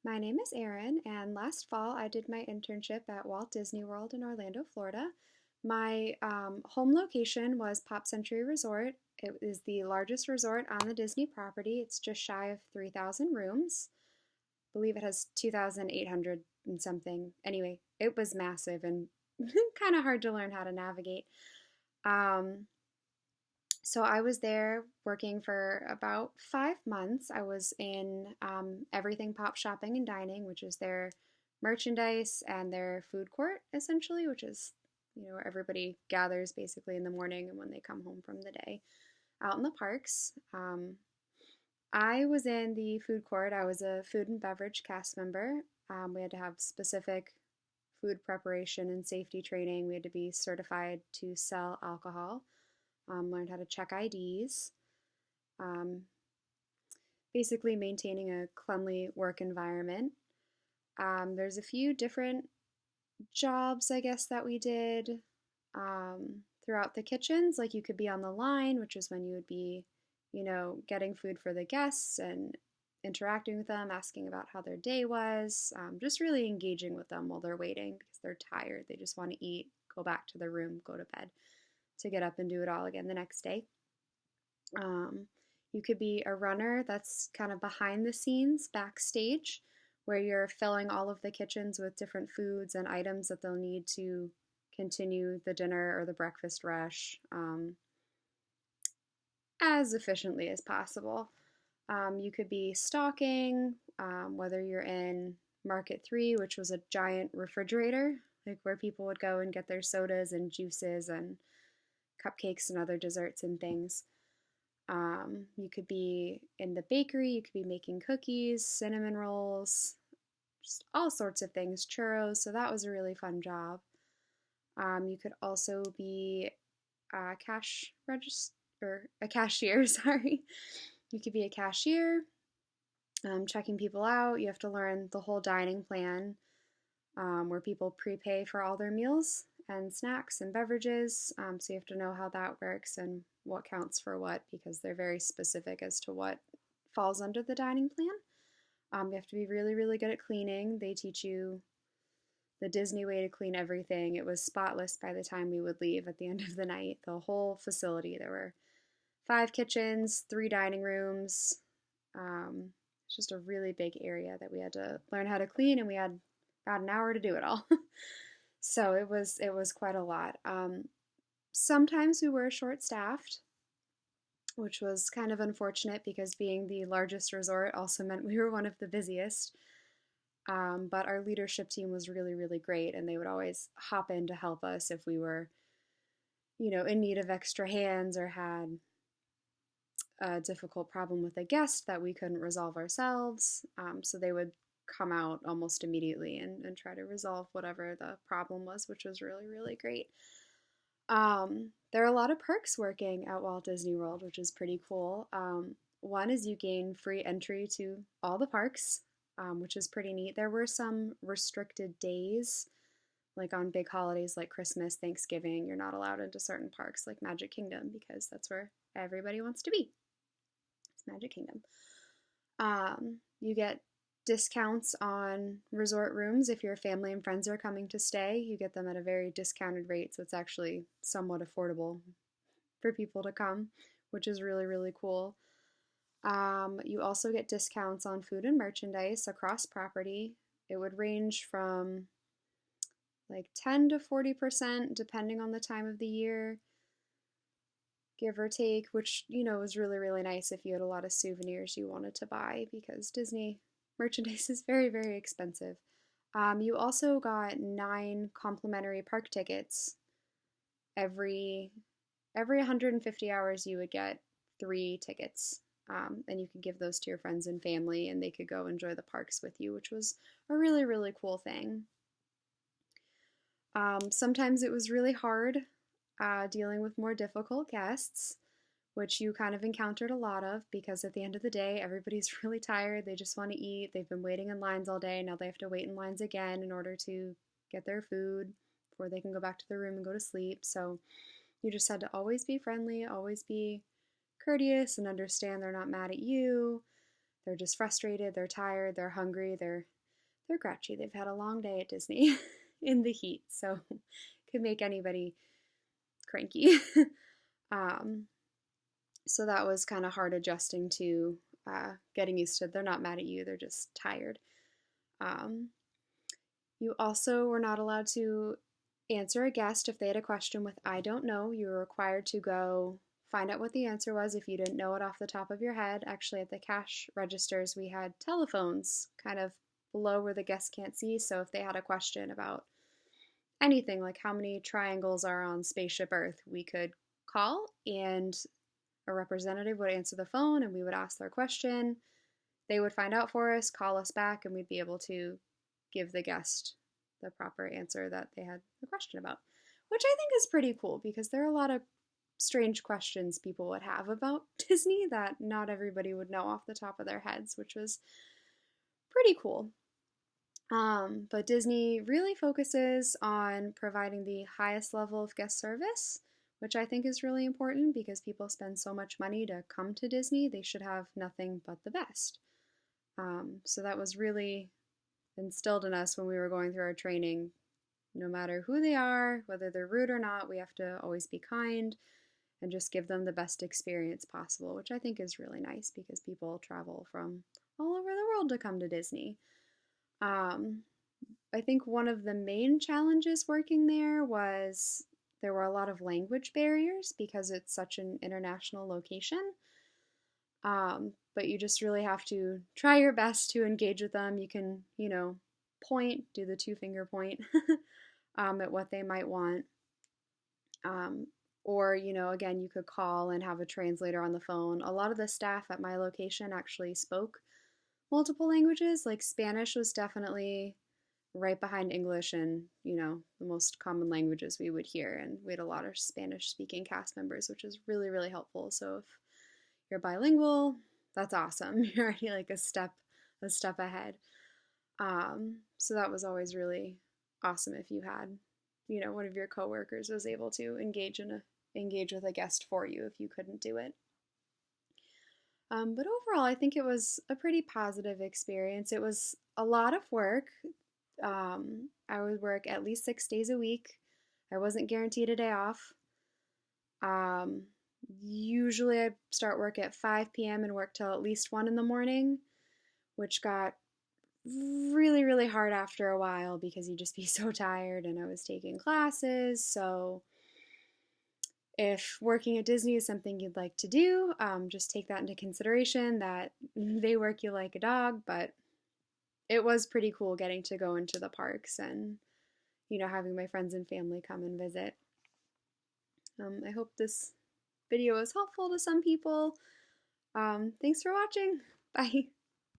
My name is Erin, and last fall I did my internship at Walt Disney World in Orlando, Florida. My home location was Pop Century Resort. It is the largest resort on the Disney property. It's just shy of 3,000 rooms. I believe it has 2,800 and something. Anyway, it was massive and kind of hard to learn how to navigate. Um, so I was there working for about 5 months. I was in Everything Pop Shopping and Dining, which is their merchandise and their food court, essentially, which is where everybody gathers basically in the morning and when they come home from the day out in the parks. I was in the food court. I was a food and beverage cast member. We had to have specific food preparation and safety training. We had to be certified to sell alcohol, learned how to check IDs, um, basically maintaining a cleanly work environment. There's a few different jobs, I guess, that we did throughout the kitchens. Like you could be on the line, which is when you would be, getting food for the guests and interacting with them, asking about how their day was, just really engaging with them while they're waiting because they're tired. They just want to eat, go back to their room, go to bed to get up and do it all again the next day. Um, you could be a runner that's kind of behind the scenes, backstage, where you're filling all of the kitchens with different foods and items that they'll need to continue the dinner or the breakfast rush as efficiently as possible. You could be stocking, whether you're in Market 3, which was a giant refrigerator, like where people would go and get their sodas and juices and cupcakes and other desserts and things. You could be in the bakery, you could be making cookies, cinnamon rolls, just all sorts of things, churros. So that was a really fun job. You could also be a cash register or a cashier, sorry. You could be a cashier, checking people out. You have to learn the whole dining plan, where people prepay for all their meals and snacks and beverages. So you have to know how that works and what counts for what because they're very specific as to what falls under the dining plan. You have to be really, really good at cleaning. They teach you the Disney way to clean everything. It was spotless by the time we would leave at the end of the night. The whole facility. There were 5 kitchens, 3 dining rooms. It's just a really big area that we had to learn how to clean, and we had about an hour to do it all. So it was quite a lot. Sometimes we were short staffed, which was kind of unfortunate because being the largest resort also meant we were one of the busiest. But our leadership team was really, really great, and they would always hop in to help us if we were, in need of extra hands or had a difficult problem with a guest that we couldn't resolve ourselves. So they would come out almost immediately and try to resolve whatever the problem was, which was really, really great. There are a lot of perks working at Walt Disney World, which is pretty cool. One is you gain free entry to all the parks, which is pretty neat. There were some restricted days, like on big holidays like Christmas, Thanksgiving, you're not allowed into certain parks like Magic Kingdom because that's where everybody wants to be. It's Magic Kingdom. You get discounts on resort rooms if your family and friends are coming to stay. You get them at a very discounted rate, so it's actually somewhat affordable for people to come, which is really, really cool. You also get discounts on food and merchandise across property. It would range from like 10 to 40% depending on the time of the year, give or take, which, was really, really nice if you had a lot of souvenirs you wanted to buy because Disney merchandise is very, very expensive. You also got 9 complimentary park tickets. Every 150 hours, you would get 3 tickets. And you could give those to your friends and family, and they could go enjoy the parks with you, which was a really, really cool thing. Sometimes it was really hard dealing with more difficult guests, which you kind of encountered a lot of because at the end of the day, everybody's really tired. They just want to eat. They've been waiting in lines all day. Now they have to wait in lines again in order to get their food before they can go back to their room and go to sleep. So you just had to always be friendly, always be courteous, and understand they're not mad at you. they're just frustrated, they're tired, they're hungry, they're grouchy. They've had a long day at Disney in the heat, so it could make anybody cranky. um, so that was kind of hard adjusting to getting used to. They're not mad at you, they're just tired. Um, you also were not allowed to answer a guest if they had a question with I don't know. You were required to go find out what the answer was if you didn't know it off the top of your head. Actually, at the cash registers, we had telephones kind of below where the guests can't see. So if they had a question about anything like how many triangles are on Spaceship Earth, we could call and a representative would answer the phone and we would ask their question. They would find out for us, call us back, and we'd be able to give the guest the proper answer that they had a question about, which I think is pretty cool because there are a lot of strange questions people would have about Disney that not everybody would know off the top of their heads, which was pretty cool. But Disney really focuses on providing the highest level of guest service, which I think is really important because people spend so much money to come to Disney, they should have nothing but the best. So that was really instilled in us when we were going through our training. No matter who they are, whether they're rude or not, we have to always be kind and just give them the best experience possible, which I think is really nice because people travel from all over the world to come to Disney. I think one of the main challenges working there was there were a lot of language barriers because it's such an international location. But you just really have to try your best to engage with them. You can, point, do the two-finger point at what they might want. Or, again, you could call and have a translator on the phone. A lot of the staff at my location actually spoke multiple languages. Like Spanish was definitely right behind English and, the most common languages we would hear. And we had a lot of Spanish speaking cast members, which is really, really helpful. So if you're bilingual, that's awesome. You're already like a step ahead. So that was always really awesome if you had, one of your coworkers was able to engage with a guest for you if you couldn't do it. But overall, I think it was a pretty positive experience. It was a lot of work. I would work at least 6 days a week. I wasn't guaranteed a day off. Usually I start work at 5 p.m. and work till at least 1 in the morning, which got really, really hard after a while because you'd just be so tired and I was taking classes. So if working at Disney is something you'd like to do, just take that into consideration that they work you like a dog, but it was pretty cool getting to go into the parks and, having my friends and family come and visit. I hope this video was helpful to some people. Thanks for watching. Bye.